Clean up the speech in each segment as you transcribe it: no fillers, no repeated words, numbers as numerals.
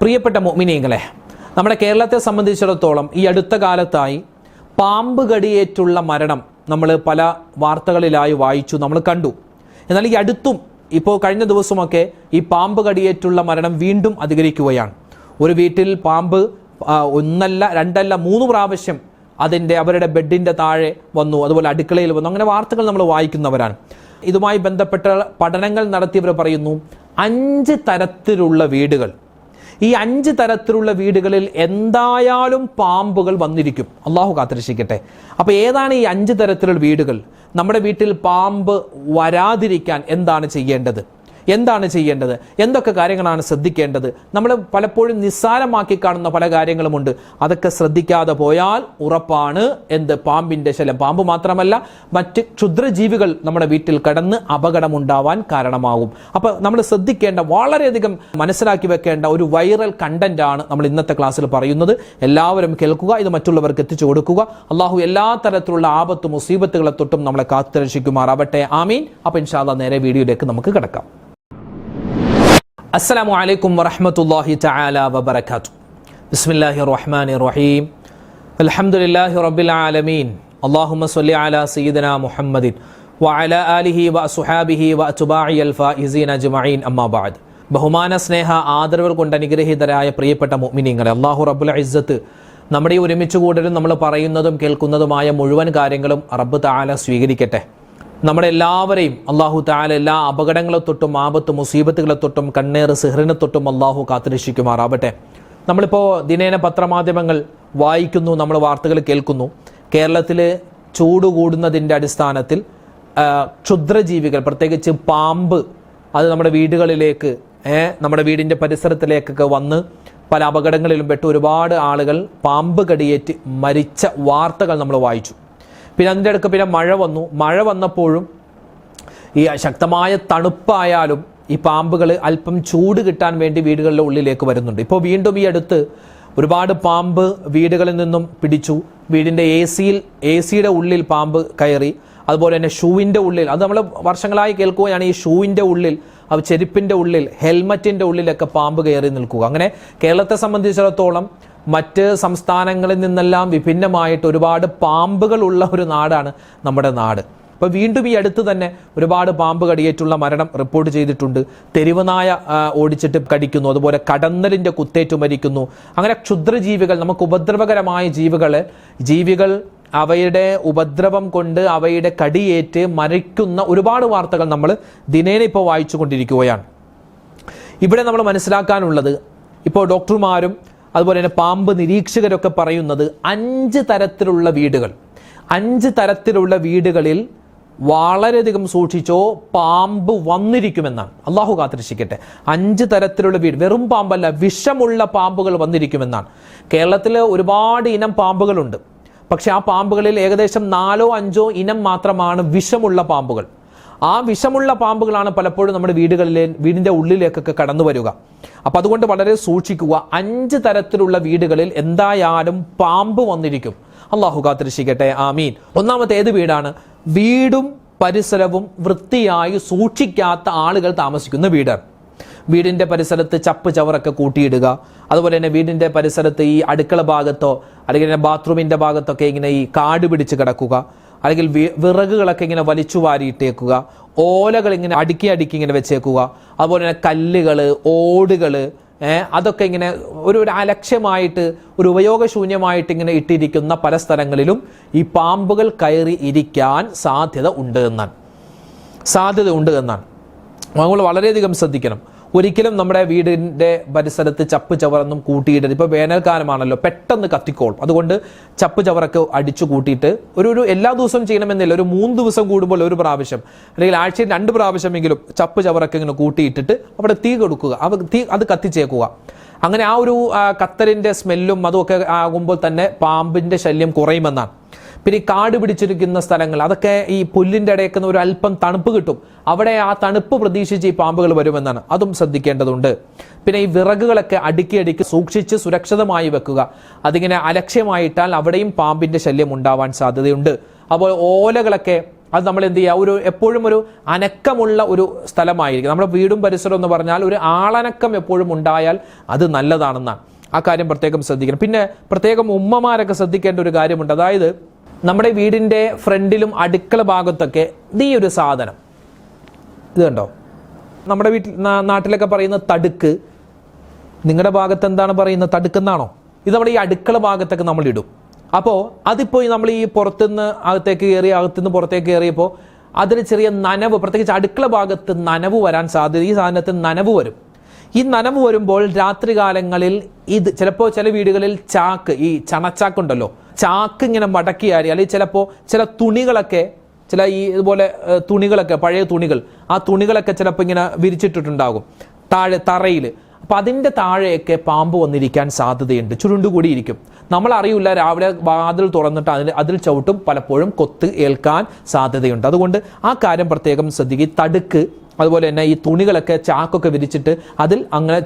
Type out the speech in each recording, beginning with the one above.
പ്രിയപ്പെട്ട മുഅ്മിനീങ്ങളെ, നമ്മുടെ കേരളത്തെ സംബന്ധിച്ചിടത്തോളം ഈ അടുത്ത കാലത്തായി പാമ്പ് കടിയേറ്റുള്ള മരണം നമ്മൾ പല വാർത്തകളിലായി വായിച്ചു, നമ്മൾ കണ്ടു. എന്നാൽ ഈ അടുത്തും ഇപ്പോൾ കഴിഞ്ഞ ദിവസമൊക്കെ ഈ പാമ്പ് കടിയേറ്റുള്ള മരണം വീണ്ടും അധികരിക്കുകയാണ്. ഒരു വീട്ടിൽ പാമ്പ് ഒന്നല്ല രണ്ടല്ല 3 പ്രാവശ്യം അവരുടെ ബെഡിൻ്റെ താഴെ വന്നു, അതുപോലെ അടുക്കളയിൽ വന്നു. അങ്ങനെ വാർത്തകൾ നമ്മൾ വായിക്കുന്നവരാണ്. ഇതുമായി ബന്ധപ്പെട്ട പഠനങ്ങൾ നടത്തിയവർ പറയുന്നു 5 തരത്തിലുള്ള വീടുകൾ, ഈ 5 തരത്തിലുള്ള വീടുകളിൽ എന്തായാലും പാമ്പുകൾ വന്നിരിക്കും. അള്ളാഹു കാത്തിരക്ഷിക്കട്ടെ. അപ്പോൾ ഏതാണ് ഈ 5 തരത്തിലുള്ള വീടുകൾ? നമ്മുടെ വീട്ടിൽ പാമ്പ് വരാതിരിക്കാൻ എന്താണ് ചെയ്യേണ്ടത്? എന്തൊക്കെ കാര്യങ്ങളാണ് ശ്രദ്ധിക്കേണ്ടത്? നമ്മൾ പലപ്പോഴും നിസ്സാരമാക്കി കാണുന്ന പല കാര്യങ്ങളുമുണ്ട്. അതൊക്കെ ശ്രദ്ധിക്കാതെ പോയാൽ ഉറപ്പാണ് പാമ്പിൻ്റെ ശല്യം. പാമ്പ് മാത്രമല്ല, മറ്റ് ക്ഷുദ്രജീവികൾ നമ്മുടെ വീട്ടിൽ കടന്ന് അപകടമുണ്ടാവാൻ കാരണമാകും. അപ്പോൾ നമ്മൾ ശ്രദ്ധിക്കേണ്ട, വളരെയധികം മനസ്സിലാക്കി വെക്കേണ്ട ഒരു വൈറൽ കണ്ടന്റ് ആണ് നമ്മൾ ഇന്നത്തെ ക്ലാസ്സിൽ പറയുന്നത്. എല്ലാവരും കേൾക്കുക, ഇത് മറ്റുള്ളവർക്ക് എത്തിച്ചു കൊടുക്കുക. അള്ളാഹു എല്ലാ തരത്തിലുള്ള ആപത്ത് മുസീബത്തുകളെ തൊട്ടും നമ്മളെ കാത്തുരക്ഷിക്കുമാറാവട്ടെ. ആമീൻ. അപ്പോൾ ഇൻഷാ അല്ലാഹ് നേരെ വീഡിയോയിലേക്ക് നമുക്ക് കിടക്കാം. അസ്സലാമു അലൈക്കും വറഹ്മത്തുള്ളാഹി തആല വബറകാതുഹു. ബിസ്മില്ലാഹിർ റഹ്മാനിർ റഹീം. അൽഹംദുലില്ലാഹി റബ്ബിൽ ആലമീൻ. അല്ലാഹുമ്മ സ്വല്ലി അലാ സയ്യിദിനാ മുഹമ്മദിൻ വഅലാ ആലിഹി വഅസ്ഹാബിഹി വഅത്ബാഇൽ ഫായിസീന അജ്മഈൻ. അമ്മാ ബഅദ്. ബഹുമാന, സ്നേഹ, ആദരവുകൾ കൊണ്ട് അനുഗ്രഹീതരായ പ്രിയപ്പെട്ട മുഅ്മിനീങ്ങളെ, അല്ലാഹു റബ്ബുൽ ഇസ്സത്ത് നമ്മുടെ ഈ ഒരുമിച്ച് കൂടലും നമ്മൾ പറയുന്നതും കേൾക്കുന്നതുമായ മുഴുവൻ കാര്യങ്ങളും റബ്ബ് തആല സ്വീകരിക്കട്ടെ. നമ്മുടെ എല്ലാവരെയും അള്ളാഹു തആല എല്ലാ അപകടങ്ങളെ തൊട്ടും ആപത്ത് മുസീബത്തുകളെ തൊട്ടും കണ്ണേറ് സിഹ്റിനെ തൊട്ടും അള്ളാഹു കാത്തുരക്ഷിക്കുമാറാവട്ടെ. നമ്മളിപ്പോൾ ദിനേന പത്രമാധ്യമങ്ങൾ വായിക്കുന്നു, നമ്മൾ വാർത്തകൾ കേൾക്കുന്നു. കേരളത്തിൽ ചൂട് കൂടുന്നതിൻ്റെ അടിസ്ഥാനത്തിൽ ക്ഷുദ്രജീവികൾ, പ്രത്യേകിച്ച് പാമ്പ്, അത് നമ്മുടെ വീടുകളിലേക്ക്, നമ്മുടെ വീടിൻ്റെ പരിസരത്തിലേക്കൊക്കെ വന്ന് പല അപകടങ്ങളിലും പെട്ട് ഒരുപാട് ആളുകൾ പാമ്പ് കടിയേറ്റ് മരിച്ച വാർത്തകൾ നമ്മൾ വായിച്ചു. പിന്നെ അതിൻ്റെ ഇടയ്ക്ക് മഴ വന്നപ്പോഴും ഈ ശക്തമായ തണുപ്പായാലും ഈ പാമ്പുകൾ അല്പം ചൂട് കിട്ടാൻ വേണ്ടി വീടുകളുടെ ഉള്ളിലേക്ക് വരുന്നുണ്ട്. ഇപ്പോൾ വീണ്ടും ഈ അടുത്ത് ഒരുപാട് പാമ്പ് വീടുകളിൽ നിന്നും പിടിച്ചു. വീടിൻ്റെ എസിയുടെ ഉള്ളിൽ പാമ്പ് കയറി. അതുപോലെ തന്നെ ഷൂവിൻ്റെ ഉള്ളിൽ, അത് നമ്മൾ വർഷങ്ങളായി കേൾക്കുകയാണ്, ഈ ഷൂവിൻ്റെ ഉള്ളിൽ, ചെരുപ്പിൻ്റെ ഉള്ളിൽ, ഹെൽമറ്റിൻ്റെ ഉള്ളിലൊക്കെ പാമ്പ് കയറി നിൽക്കുക. അങ്ങനെ കേരളത്തെ സംബന്ധിച്ചിടത്തോളം മറ്റ് സംസ്ഥാനങ്ങളിൽ നിന്നെല്ലാം വിഭിന്നമായിട്ട് ഒരുപാട് പാമ്പുകൾ ഉള്ള ഒരു നാടാണ് നമ്മുടെ നാട്. അപ്പോൾ വീണ്ടും ഈ അടുത്ത് തന്നെ ഒരുപാട് പാമ്പ് കടിയേറ്റുള്ള മരണം റിപ്പോർട്ട് ചെയ്തിട്ടുണ്ട്. തെരുവ് നായ ഓടിച്ചിട്ട് കടിക്കുന്നു, അതുപോലെ കടന്നലിൻ്റെ കുത്തേറ്റു മരിക്കുന്നു. അങ്ങനെ ക്ഷുദ്രജീവികൾ, നമുക്ക് ഉപദ്രവകരമായ ജീവികൾ അവയുടെ ഉപദ്രവം കൊണ്ട് അവയുടെ കടിയേറ്റ് മരിക്കുന്ന ഒരുപാട് വാർത്തകൾ നമ്മൾ ദിനേന ഇപ്പോൾ വായിച്ചു കൊണ്ടിരിക്കുകയാണ്. ഇവിടെ നമ്മൾ മനസ്സിലാക്കാനുള്ളത്, ഇപ്പോൾ ഡോക്ടർമാരും അതുപോലെ തന്നെ പാമ്പ് നിരീക്ഷകരൊക്കെ പറയുന്നത് 5 തരത്തിലുള്ള വീടുകൾ, 5 തരത്തിലുള്ള വീടുകളിൽ വളരെയധികം സൂക്ഷിച്ചോ, പാമ്പ് വന്നിരിക്കുമെന്നാണ്. അള്ളാഹു കാത്തിരക്ഷിക്കട്ടെ. 5 തരത്തിലുള്ള വീട്, വെറും പാമ്പല്ല, വിഷമുള്ള പാമ്പുകൾ വന്നിരിക്കുമെന്നാണ്. കേരളത്തിൽ ഒരുപാട് ഇനം പാമ്പുകളുണ്ട്. പക്ഷെ ആ പാമ്പുകളിൽ ഏകദേശം 4ഓ 5ഓ ഇനം മാത്രമാണ് വിഷമുള്ള പാമ്പുകൾ. ആ വിഷമുള്ള പാമ്പുകളാണ് പലപ്പോഴും നമ്മുടെ വീടിൻ്റെ ഉള്ളിലേക്കൊക്കെ കടന്നു വരിക. അപ്പം അതുകൊണ്ട് വളരെ സൂക്ഷിക്കുക. 5 തരത്തിലുള്ള വീടുകളിൽ എന്തായാലും പാമ്പ് വന്നിരിക്കും. അള്ളാഹു കാത്തിരക്ഷിക്കട്ടെ. ആമീൻ. ഒന്നാമത്തെ ഏത് വീടാണ്? വീടും പരിസരവും വൃത്തിയായി സൂക്ഷിക്കാത്ത ആളുകൾ താമസിക്കുന്ന വീടാണ്. വീടിൻ്റെ പരിസരത്ത് ചപ്പ് ചവറൊക്കെ കൂട്ടിയിടുക. അതുപോലെ തന്നെ വീടിൻ്റെ പരിസരത്ത് ഈ അടുക്കള ഭാഗത്തോ അല്ലെങ്കിൽ ബാത്റൂമിൻ്റെ ഭാഗത്തൊക്കെ ഇങ്ങനെ ഈ കാട് പിടിച്ച് കിടക്കുക, അല്ലെങ്കിൽ വിറകുകളൊക്കെ ഇങ്ങനെ വലിച്ചു വാരിയിട്ടേക്കുക, ഓലകൾ ഇങ്ങനെ അടുക്കി ഇങ്ങനെ വെച്ചേക്കുക, അതുപോലെ തന്നെ കല്ലുകൾ, ഓടുകൾ, അതൊക്കെ ഇങ്ങനെ ഒരു അലക്ഷ്യമായിട്ട്, ഒരു ഉപയോഗശൂന്യമായിട്ട് ഇങ്ങനെ ഇട്ടിരിക്കുന്ന പല സ്ഥലങ്ങളിലും ഈ പാമ്പുകൾ കയറി ഇരിക്കാൻ സാധ്യത ഉണ്ട് എന്നാണ്. നമ്മൾ വളരെയധികം ശ്രദ്ധിക്കണം. ഒരിക്കലും നമ്മുടെ വീടിൻ്റെ പരിസരത്ത് ചപ്പ് ചവറൊന്നും കൂട്ടിയിടരുത്. ഇപ്പോൾ വേനൽക്കാലമാണല്ലോ, പെട്ടെന്ന് കത്തിക്കോളും. അതുകൊണ്ട് ചപ്പ് ചവറൊക്കെ അടിച്ചു കൂട്ടിയിട്ട് ഒരു എല്ലാ ദിവസവും ചെയ്യണമെന്നില്ല, ഒരു 3 ദിവസം കൂടുമ്പോൾ ഒരു പ്രാവശ്യം, അല്ലെങ്കിൽ ആഴ്ചയിൽ 2 പ്രാവശ്യമെങ്കിലും ചപ്പ് ചവറൊക്കെ ഇങ്ങനെ കൂട്ടിയിട്ടിട്ട് അവിടെ തീ കൊടുക്കുക, അത് കത്തിച്ചേക്കുക. അങ്ങനെ ആ ഒരു കത്തലിൻ്റെ സ്മെല്ലും അതുമൊക്കെ ആകുമ്പോൾ തന്നെ പാമ്പിൻ്റെ ശല്യം കുറയുമെന്നാണ്. പിന്നെ ഈ കാട് പിടിച്ചിരിക്കുന്ന സ്ഥലങ്ങൾ, അതൊക്കെ ഈ പുല്ലിൻ്റെ ഇടയ്ക്കുന്ന ഒരു അല്പം തണുപ്പ് കിട്ടും, അവിടെ ആ തണുപ്പ് പ്രതീക്ഷിച്ച് ഈ പാമ്പുകൾ വരുമെന്നാണ്. അതും ശ്രദ്ധിക്കേണ്ടതുണ്ട്. പിന്നെ ഈ വിറകുകളൊക്കെ അടുക്കി സൂക്ഷിച്ച് സുരക്ഷിതമായി വെക്കുക. അതിങ്ങനെ അലക്ഷ്യമായിട്ടാൽ അവിടെയും പാമ്പിൻ്റെ ശല്യം ഉണ്ടാവാൻ സാധ്യതയുണ്ട്. അപ്പോൾ ഓലകളൊക്കെ അത് നമ്മൾ എന്ത് ചെയ്യുക, എപ്പോഴും ഒരു അനക്കമുള്ള ഒരു സ്ഥലമായിരിക്കും. നമ്മുടെ വീടും പരിസരവും എന്ന് പറഞ്ഞാൽ ഒരു ആളനക്കം എപ്പോഴും ഉണ്ടായാൽ അത് നല്ലതാണെന്നാണ്. ആ കാര്യം പ്രത്യേകം ശ്രദ്ധിക്കണം. പിന്നെ പ്രത്യേകം ഉമ്മമാരൊക്കെ ശ്രദ്ധിക്കേണ്ട ഒരു കാര്യമുണ്ട്. അതായത് നമ്മുടെ വീടിൻ്റെ ഫ്രണ്ടിലും അടുക്കള ഭാഗത്തൊക്കെ ഈ ഒരു സാധനം ഇത് കണ്ടോ, നമ്മുടെ നാട്ടിലൊക്കെ പറയുന്ന തടുക്ക്, നിങ്ങളുടെ ഭാഗത്ത് എന്താണ് പറയുന്നത്, തടുക്കെന്നാണോ? ഇത് നമ്മുടെ ഈ അടുക്കള ഭാഗത്തൊക്കെ നമ്മൾ ഇടും. അപ്പോൾ അതിപ്പോൾ നമ്മൾ ഈ പുറത്തുനിന്ന് അകത്തേക്ക് കയറി, അകത്തുനിന്ന് പുറത്തേക്ക് കയറിയപ്പോൾ അതിന് ചെറിയ നനവ്, പ്രത്യേകിച്ച് അടുക്കള ഭാഗത്ത് നനവ് വരാൻ സാധ്യത, ഈ സാധനത്തിന് നനവ് വരും. ഈ നനവ് വരുമ്പോൾ രാത്രി കാലങ്ങളിൽ ഇത് ചിലപ്പോൾ ചില വീടുകളിൽ ചാക്ക്, ഈ ചണച്ചാക്കുണ്ടല്ലോ, ചാക്ക് ഇങ്ങനെ മടക്കിയാൽ, അല്ലെങ്കിൽ ചിലപ്പോൾ ചില തുണികളൊക്കെ, ചില ഈ ഇതുപോലെ തുണികളൊക്കെ, പഴയ തുണികൾ, ആ തുണികളൊക്കെ ചിലപ്പോൾ ഇങ്ങനെ വിരിച്ചിട്ടിട്ടുണ്ടാകും താഴെ തറയിൽ. അപ്പം അതിൻ്റെ താഴെയൊക്കെ പാമ്പ് വന്നിരിക്കാൻ സാധ്യതയുണ്ട്, ചുരുണ്ടുകൂടിയിരിക്കും. നമ്മൾ അറിയില്ല, രാവിലെ വാതിൽ തുറന്നിട്ട് അതിൽ ചവിട്ടും, പലപ്പോഴും കൊത്ത് ഏൽക്കാൻ സാധ്യതയുണ്ട്. അതുകൊണ്ട് ആ കാര്യം പ്രത്യേകം ശ്രദ്ധിക്കുക. തടുക്ക്, അതുപോലെ തന്നെ ഈ തുണികളൊക്കെ ചാക്കൊക്കെ വിരിച്ചിട്ട് അതിൽ അങ്ങനെ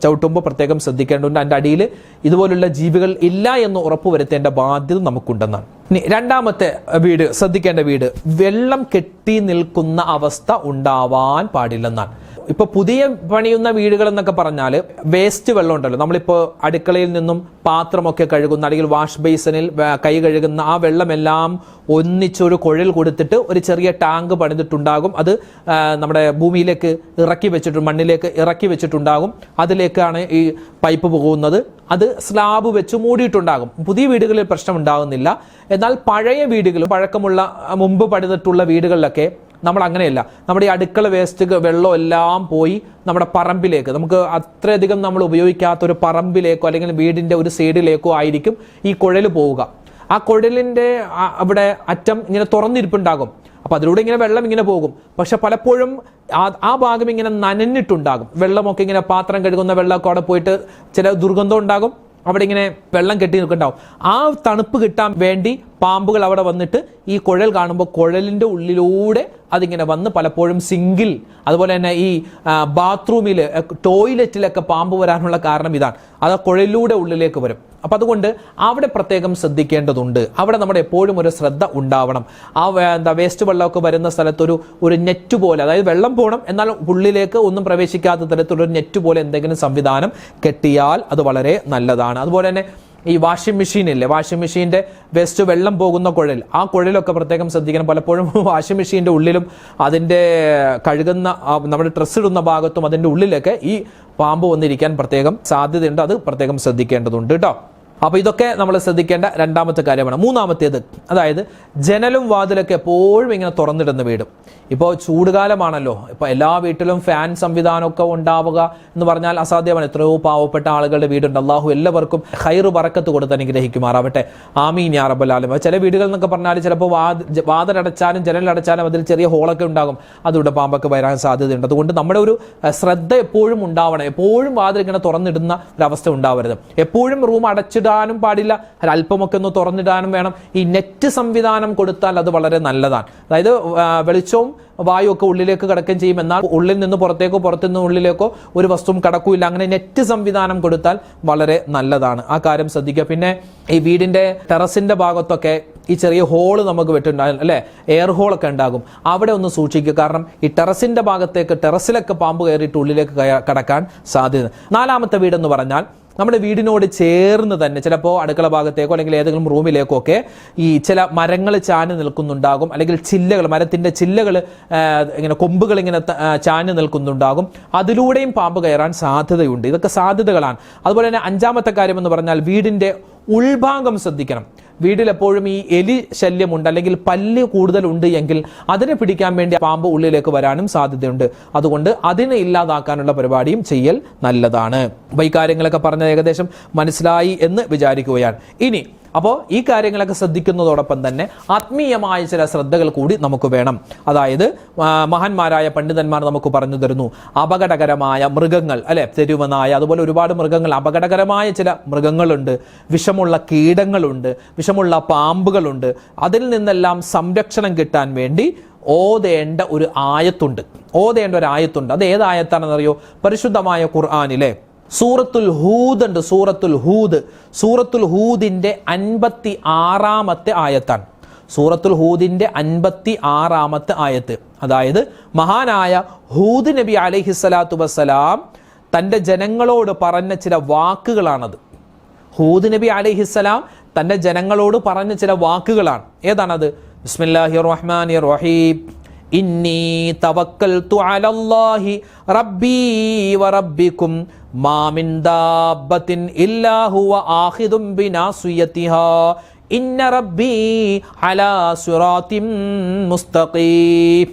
ചവിട്ടുമ്പോൾ പ്രത്യേകം ശ്രദ്ധിക്കേണ്ടതുണ്ട്. അതിൻ്റെ അടിയിൽ ഇതുപോലുള്ള ജീവികൾ ഇല്ല എന്ന് ഉറപ്പുവരുത്തേണ്ട ബാധ്യത നമുക്കുണ്ടെന്നാണ്. ഇനി രണ്ടാമത്തെ വീട്, ശ്രദ്ധിക്കേണ്ട വീട്, വെള്ളം കെട്ടി നിൽക്കുന്ന അവസ്ഥ ഉണ്ടാവാൻ പാടില്ലെന്നാണ്. ഇപ്പോൾ പുതിയ പണിയുന്ന വീടുകൾ എന്നൊക്കെ പറഞ്ഞാൽ വേസ്റ്റ് വെള്ളം ഉണ്ടല്ലോ, നമ്മളിപ്പോൾ അടുക്കളയിൽ നിന്നും പാത്രമൊക്കെ കഴുകുന്ന, അല്ലെങ്കിൽ വാഷ് ബേസിനിൽ കൈ കഴുകുന്ന ആ വെള്ളമെല്ലാം ഒന്നിച്ചൊരു കുഴൽ കൊടുത്തിട്ട് ഒരു ചെറിയ ടാങ്ക് പണിതിട്ടുണ്ടാകും. അത് നമ്മുടെ ഭൂമിയിലേക്ക് മണ്ണിലേക്ക് ഇറക്കി വെച്ചിട്ടുണ്ടാകും. അതിലേക്കാണ് ഈ പൈപ്പ് പോകുന്നത്. അത് സ്ലാബ് വെച്ച് മൂടിയിട്ടുണ്ടാകും. പുതിയ വീടുകളിൽ പ്രശ്നം ഉണ്ടാകുന്നില്ല. എന്നാൽ പഴയ വീടുകൾ, പഴക്കമുള്ള മുമ്പ് പണിതിട്ടുള്ള വീടുകളിലൊക്കെ നമ്മൾ അങ്ങനെയല്ല. നമ്മുടെ ഈ അടുക്കള വേസ്റ്റ് വെള്ളം എല്ലാം പോയി നമ്മുടെ പറമ്പിലേക്ക്, നമുക്ക് അത്രയധികം നമ്മൾ ഉപയോഗിക്കാത്തൊരു പറമ്പിലേക്കോ അല്ലെങ്കിൽ വീടിൻ്റെ ഒരു സൈഡിലേക്കോ ആയിരിക്കും ഈ കുഴൽ പോവുക. ആ കുഴലിൻ്റെ അവിടെ അറ്റം ഇങ്ങനെ തുറന്നിരിപ്പുണ്ടാകും. അപ്പോൾ അതിലൂടെ ഇങ്ങനെ വെള്ളം ഇങ്ങനെ പോകും. പക്ഷെ പലപ്പോഴും ആ ഭാഗം ഇങ്ങനെ നനഞ്ഞിട്ടുണ്ടാകും. വെള്ളമൊക്കെ ഇങ്ങനെ പാത്രം കഴുകുന്ന വെള്ളമൊക്കെ അവിടെ പോയിട്ട് ചില ദുർഗന്ധം ഉണ്ടാകും. അവിടെ ഇങ്ങനെ വെള്ളം കെട്ടി നിൽക്കുന്നുണ്ടാവും. ആ തണുപ്പ് കിട്ടാൻ വേണ്ടി പാമ്പുകൾ അവിടെ വന്നിട്ട് ഈ കുഴൽ കാണുമ്പോൾ കുഴലിൻ്റെ ഉള്ളിലൂടെ അതിങ്ങനെ വന്ന് പലപ്പോഴും സിങ്കിൽ, അതുപോലെ തന്നെ ഈ ബാത്റൂമിൽ, ടോയ്ലറ്റിലൊക്കെ പാമ്പ് വരാനുള്ള കാരണം ഇതാണ്. അത് കുഴലിലൂടെ ഉള്ളിലേക്ക് വരും. അപ്പം അതുകൊണ്ട് അവിടെ പ്രത്യേകം ശ്രദ്ധിക്കേണ്ടതുണ്ട്. അവിടെ നമ്മുടെ എപ്പോഴും ഒരു ശ്രദ്ധ ഉണ്ടാവണം. ആ വേസ്റ്റ് വെള്ളമൊക്കെ വരുന്ന സ്ഥലത്തൊരു നെറ്റ് പോലെ, അതായത് വെള്ളം പോകണം എന്നാൽ ഉള്ളിലേക്ക് ഒന്നും പ്രവേശിക്കാത്ത തരത്തിലൊരു നെറ്റ് പോലെ എന്തെങ്കിലും സംവിധാനം കെട്ടിയാൽ അത് വളരെ നല്ലതാണ്. അതുപോലെ തന്നെ ഈ വാഷിംഗ് മെഷീനില്ലേ, വാഷിംഗ് മെഷീൻ്റെ വേസ്റ്റ് വെള്ളം പോകുന്ന കുഴൽ, ആ കുഴലൊക്കെ പ്രത്യേകം ശ്രദ്ധിക്കണം. പലപ്പോഴും വാഷിംഗ് മെഷീൻ്റെ ഉള്ളിലും അതിൻ്റെ കഴുകുന്ന നമ്മുടെ ഡ്രസ്സ് ഇടുന്ന ഭാഗത്തും അതിൻ്റെ ഉള്ളിലൊക്കെ ഈ പാമ്പ് വന്നിരിക്കാൻ പ്രത്യേകം സാധ്യതയുണ്ട്. അത് പ്രത്യേകം ശ്രദ്ധിക്കേണ്ടതുണ്ട് കേട്ടോ. അപ്പോൾ ഇതൊക്കെ നമ്മൾ ശ്രദ്ധിക്കേണ്ട രണ്ടാമത്തെ കാര്യമാണ്. മൂന്നാമത്തേത്, അതായത് ജനലും വാതിലൊക്കെ എപ്പോഴും ഇങ്ങനെ തുറന്നിടുന്ന വീട്. ഇപ്പോൾ ചൂടുകാലമാണല്ലോ, ഇപ്പോൾ എല്ലാ വീട്ടിലും ഫാൻ സംവിധാനമൊക്കെ ഉണ്ടാവുക എന്ന് പറഞ്ഞാൽ അസാധ്യമാണ്. എത്രയോ പാവപ്പെട്ട ആളുകളുടെ വീടുണ്ട്. അള്ളാഹു എല്ലാവർക്കും ഖൈറ് ബറക്കത്ത് കൊടുത്ത് അനുഗ്രഹിക്കുമാറാവട്ടെ. ആമീൻ യാ റബ്ബൽ ആലമീൻ. ചില വീടുകൾ എന്നൊക്കെ പറഞ്ഞാൽ ചിലപ്പോൾ വാതിലടച്ചാലും ജനലടച്ചാലും അതിൽ ചെറിയ ഹോളൊക്കെ ഉണ്ടാകും. അതിലൂടെ പാമ്പൊക്കെ വരാൻ സാധ്യതയുണ്ട്. അതുകൊണ്ട് നമ്മുടെ ഒരു ശ്രദ്ധ എപ്പോഴും ഉണ്ടാവണം. എപ്പോഴും വാതിൽ ഇങ്ങനെ തുറന്നിടുന്ന ഒരവസ്ഥ ഉണ്ടാവരുത്. എപ്പോഴും റൂം അടച്ചിടാനും പാടില്ല, അല്പമൊക്കെ ഒന്ന് തുറന്നിടാനും വേണം. ഈ നെറ്റ് സംവിധാനം കൊടുത്താൽ അത് വളരെ നല്ലതാണ്. അതായത് വെളിച്ചവും വായുവൊക്കെ ഉള്ളിലേക്ക് കടക്കുകയും ചെയ്യും. എന്നാൽ ഉള്ളിൽ നിന്ന് പുറത്തേക്കോ പുറത്തുനിന്ന് ഉള്ളിലേക്കോ ഒരു വസ്തുവും കടക്കൂല. അങ്ങനെ നെറ്റ് സംവിധാനം കൊടുത്താൽ വളരെ നല്ലതാണ്. ആ കാര്യം ശ്രദ്ധിക്കുക. പിന്നെ ഈ വീടിൻ്റെ ടെറസിൻ്റെ ഭാഗത്തൊക്കെ ഈ ചെറിയ ഹോള് നമുക്ക് വെട്ടുണ്ടാകും അല്ലേ, എയർ ഹോളൊക്കെ ഉണ്ടാകും. അവിടെ ഒന്ന് സൂക്ഷിക്കുക. കാരണം ഈ ടെറസിൻ്റെ ഭാഗത്തേക്ക്, ടെറസിലൊക്കെ പാമ്പ് കയറിയിട്ട് ഉള്ളിലേക്ക് കടക്കാൻ സാധ്യത. നാലാമത്തെ വീടെന്ന് പറഞ്ഞാൽ നമ്മുടെ വീടിനോട് ചേർന്ന് തന്നെ ചിലപ്പോൾ അടുക്കള ഭാഗത്തേക്കോ അല്ലെങ്കിൽ ഏതെങ്കിലും റൂമിലേക്കോ ഒക്കെ ഈ ചില മരങ്ങൾ ചാഞ്ഞ് നിൽക്കുന്നുണ്ടാകും. അല്ലെങ്കിൽ ചില്ലകൾ, മരത്തിൻ്റെ ചില്ലകൾ ഇങ്ങനെ കൊമ്പുകൾ ഇങ്ങനെ ചാഞ്ഞ് നിൽക്കുന്നുണ്ടാകും. അതിലൂടെയും പാമ്പ് കയറാൻ സാധ്യതയുണ്ട്. ഇതൊക്കെ സാധ്യതകളാണ്. അതുപോലെ തന്നെ അഞ്ചാമത്തെ കാര്യം എന്ന് പറഞ്ഞാൽ വീടിൻ്റെ ഉൾഭാഗം ശ്രദ്ധിക്കണം. വീട്ടിലെപ്പോഴും ഈ എലി ശല്യമുണ്ട് അല്ലെങ്കിൽ പല്ല് കൂടുതലുണ്ട് എങ്കിൽ അതിനെ പിടിക്കാൻ വേണ്ടി പാമ്പ് ഉള്ളിലേക്ക് വരാനും സാധ്യതയുണ്ട്. അതുകൊണ്ട് അതിനെ ഇല്ലാതാക്കാനുള്ള പരിപാടിയും ചെയ്യൽ നല്ലതാണ്. അപ്പോൾ ഈ കാര്യങ്ങളൊക്കെ പറഞ്ഞത് ഏകദേശം മനസ്സിലായി എന്ന് വിചാരിക്കുകയാണ്. ഇനി അപ്പോൾ ഈ കാര്യങ്ങളൊക്കെ ശ്രദ്ധിക്കുന്നതോടൊപ്പം തന്നെ ആത്മീയമായ ചില ശ്രദ്ധകൾ കൂടി നമുക്ക് വേണം. അതായത് മഹാന്മാരായ പണ്ഡിതന്മാർ നമുക്ക് പറഞ്ഞു തരുന്നു, അപകടകരമായ മൃഗങ്ങൾ അല്ലെ, തെരുവനായ, അതുപോലെ ഒരുപാട് മൃഗങ്ങൾ, അപകടകരമായ ചില മൃഗങ്ങളുണ്ട്, വിഷമുള്ള കീടങ്ങളുണ്ട്, വിഷമുള്ള പാമ്പുകളുണ്ട്. അതിൽ നിന്നെല്ലാം സംരക്ഷണം കിട്ടാൻ വേണ്ടി ഓതേണ്ട ഒരു ആയത്തുണ്ട്. അത് ഏത് ആയത്താണെന്നറിയോ? പരിശുദ്ധമായ ഖുർആനിലെ സൂറത്തുൽ ഹൂദ് ഉണ്ട്. സൂറത്തുൽ ഹൂദിന്റെ 56-ാമത്തെ ആയത്താണ്. സൂറത്തുൽ ഹൂദിൻ്റെ 56-ാമത്തെ ആയത്ത്. അതായത് മഹാനായ ഹൂദ് നബി അലൈഹിസ്സലാത്തു വസ്സലാം തൻ്റെ ജനങ്ങളോട് പറഞ്ഞ ചില വാക്കുകളാണത്. ഹൂദ് നബി അലൈഹിസ്സലാം തൻ്റെ ജനങ്ങളോട് പറഞ്ഞ ചില വാക്കുകളാണ്. ഏതാണത്? ബിസ്മില്ലാഹിർ റഹ്മാനിർ റഹീം. ഇന്നി തവക്കൽതു അലല്ലാഹി റബ്ബി വറബ്ബിക്കും മാ മിൻ ദാബത്തിൻ ഇല്ലാ ഹുവ ആഖിദും ബിനാസിയതിഹാ ഇന്ന റബ്ബി അലാ സിറാത്തിൻ മുസ്തഖീം.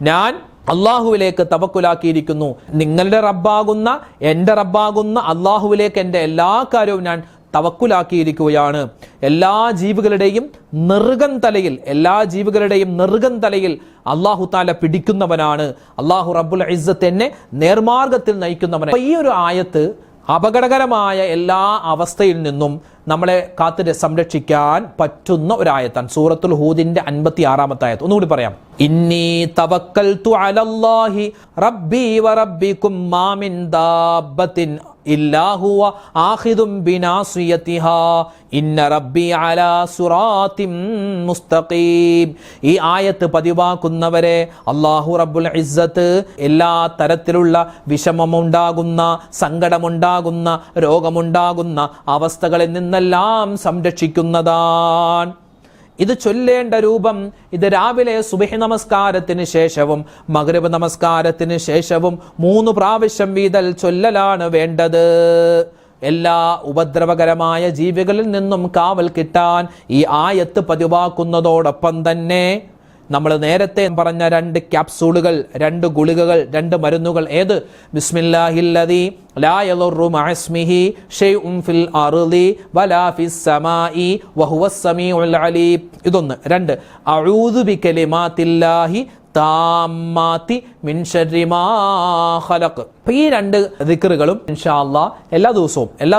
ഞാൻ അള്ളാഹുവിലേക്ക് തവക്കുലാക്കിയിരിക്കുന്നു. നിങ്ങളുടെ റബ്ബാകുന്ന എൻ്റെ റബ്ബാകുന്ന അള്ളാഹുവിലേക്ക് എൻ്റെ എല്ലാ കാര്യവും ഞാൻ തവക്കുലാക്കിയിരിക്കുകയാണ്. എല്ലാ ജീവികളുടെയും നെറുകൻ തലയിൽ അള്ളാഹു താല പിടിക്കുന്നവനാണ്. അള്ളാഹു റബ്ബുൽ ഇസ്സത്ത് എന്നെ നേർമാർഗത്തിൽ നയിക്കുന്നവനാണ്. ഈ ഒരു ആയത്ത് അപകടകരമായ എല്ലാ അവസ്ഥയിൽ നിന്നും നമ്മളെ കാത്ത് സംരക്ഷിക്കാൻ പറ്റുന്ന ഒരായത്താണ്. സൂറത്തുൽ ഹൂദിന്റെ 56-ാമത്തെ ആയത്ത്. ഒന്നുകൂടി പറയാം. ഇന്നി തവക്കൽതു അലല്ലാഹി റബ്ബി വറബ്ബിക്കും മാ മിൻ ദാബത്തിൻ ഇല്ലാ ഹുവ ആഖിദും ബിനാസിയതിഹാ ഇന്ന റബ്ബി അലാ സിറാത്തിൻ മുസ്തഖീം. ഈ ആയത്ത് പതിവാക്കുന്നവരെ അല്ലാഹു റബ്ബുൽ ഇസ്സത്ത് എല്ലാ തരത്തിലുള്ള വിഷമമുണ്ടാകുന്ന, സങ്കടമുണ്ടാകുന്ന, രോഗമുണ്ടാകുന്ന അവസ്ഥകളിൽ നിന്നെല്ലാം സംരക്ഷിക്കുന്നതാണ്. ഇത് ചൊല്ലേണ്ട രൂപം, ഇത് രാവിലെ സുബ്ഹി നമസ്കാരത്തിന് ശേഷവും മഗ്രിബ് നമസ്കാരത്തിന് ശേഷവും 3 പ്രാവശ്യം വീതൽ ചൊല്ലലാണ് വേണ്ടത്. എല്ലാ ഉപദ്രവകരമായ ജീവികളിൽ നിന്നും കാവൽ കിട്ടാൻ ഈ ആയത്ത് പതിവാക്കുന്നതോടൊപ്പം തന്നെ നമ്മൾ നേരത്തെ പറഞ്ഞ 2 ക്യാപ്സൂളുകൾ, 2 ഗുളികകൾ, 2 മരുന്നുകൾ. ഏത്? ബിസ്മില്ലാഹില്ലദീ ലാ യദുറു മഅസ്മിഹി ഷൈഉൻ ഫിൽ അർളി വലാ ഫിസ് സമാഇ വഹുവസ് സമീഉൽ അലീം. ഇതൊന്ന്. 2 അഊദു ബികലിമാത്തില്ലാഹി താമ്മാതി മിൻ ശർരി മാ ഖലഖ്. അപ്പോൾ ഈ 2 ദിക്റുകളും ഇൻഷാ അല്ലാഹ് എല്ലാ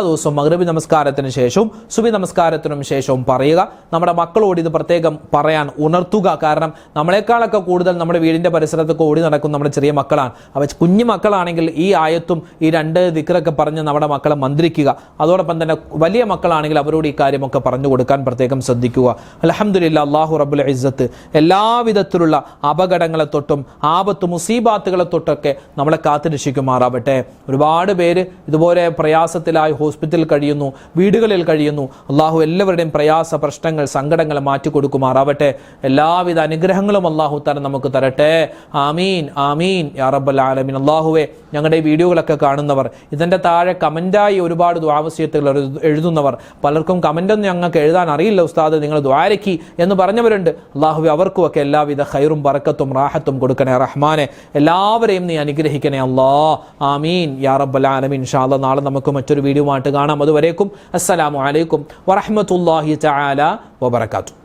ദിവസവും മഗ്രിബ് നമസ്കാരത്തിന് ശേഷവും സുബഹി നമസ്കാരത്തിനും ശേഷവും പറയുക. നമ്മുടെ മക്കളോട് ഇത് പ്രത്യേകം പറയാൻ ഉണർത്തുക. കാരണം നമ്മളെക്കാളൊക്കെ കൂടുതൽ നമ്മുടെ വീടിൻ്റെ പരിസരത്തൊക്കെ ഓടി നടക്കുന്ന നമ്മുടെ ചെറിയ മക്കളാണ്. അവ കുഞ്ഞു മക്കളാണെങ്കിൽ ഈ ആയത്തും ഈ 2 ദിക്റൊക്കെ പറഞ്ഞ് നമ്മുടെ മക്കളെ മന്ത്രിക്കുക. അതോടൊപ്പം തന്നെ വലിയ മക്കളാണെങ്കിൽ അവരോട് ഈ കാര്യമൊക്കെ പറഞ്ഞു കൊടുക്കാൻ പ്രത്യേകം ശ്രദ്ധിക്കുക. അൽഹംദുലില്ലാഹ്, അല്ലാഹു റബ്ബുൽ ഇസ്സത്ത് എല്ലാവിധത്തിലുള്ള അപകടങ്ങളെ തൊട്ടും ആപത്ത് മുസീബാത്തുകളെ തൊട്ടൊക്കെ നമ്മളെ കാത്തുരക്ഷിക്കുമാറാവട്ടെ. ഒരുപാട് പേര് ഇതുപോലെ പ്രയാസത്തിലായി ഹോസ്പിറ്റലിൽ കഴിയുന്നു, വീടുകളിൽ കഴിയുന്നു. അള്ളാഹു എല്ലാവരുടെയും പ്രയാസ പ്രശ്നങ്ങൾ സങ്കടങ്ങൾ മാറ്റിക്കൊടുക്കുമാറാവട്ടെ. എല്ലാവിധ അനുഗ്രഹങ്ങളും അള്ളാഹു തആല നമുക്ക് തരട്ടെ. ആമീൻ ആമീൻ യാ റബ്ബൽ ആലമീൻ. അള്ളാഹുവേ, ഞങ്ങളുടെ ഈ വീഡിയോകളൊക്കെ കാണുന്നവർ, ഇതിൻ്റെ താഴെ കമൻറ്റായി ഒരുപാട് ദുആവസിയത്തുകൾ എഴുതുന്നവർ, പലർക്കും കമൻ്റൊന്നും ഞങ്ങൾക്ക് എഴുതാൻ അറിയില്ല ഉസ്താദ്, നിങ്ങൾ ദുആരക്കി എന്ന് പറഞ്ഞവരുണ്ട്. അള്ളാഹുവേ, അവർക്കുമൊക്കെ എല്ലാവിധ ഖൈറും ബറക്കത്തും റാഹത്തും കൊടുക്കണേ റഹ്മാനെ. എല്ലാവരെയും നീ അനുഗ്രഹിക്കണേ അല്ലാ. ആമീൻ യാ റബ്ബൽ ആലമീൻ. ഇൻഷാ അല്ലാഹ് നാളെ നമുക്ക് മറ്റൊരു വീഡിയോ ആയിട്ട് കാണാം. അതുവരേക്കും അസ്സലാമു അലൈക്കും വറഹ്മത്തുള്ളാഹി തആല വബറകാതുഹു.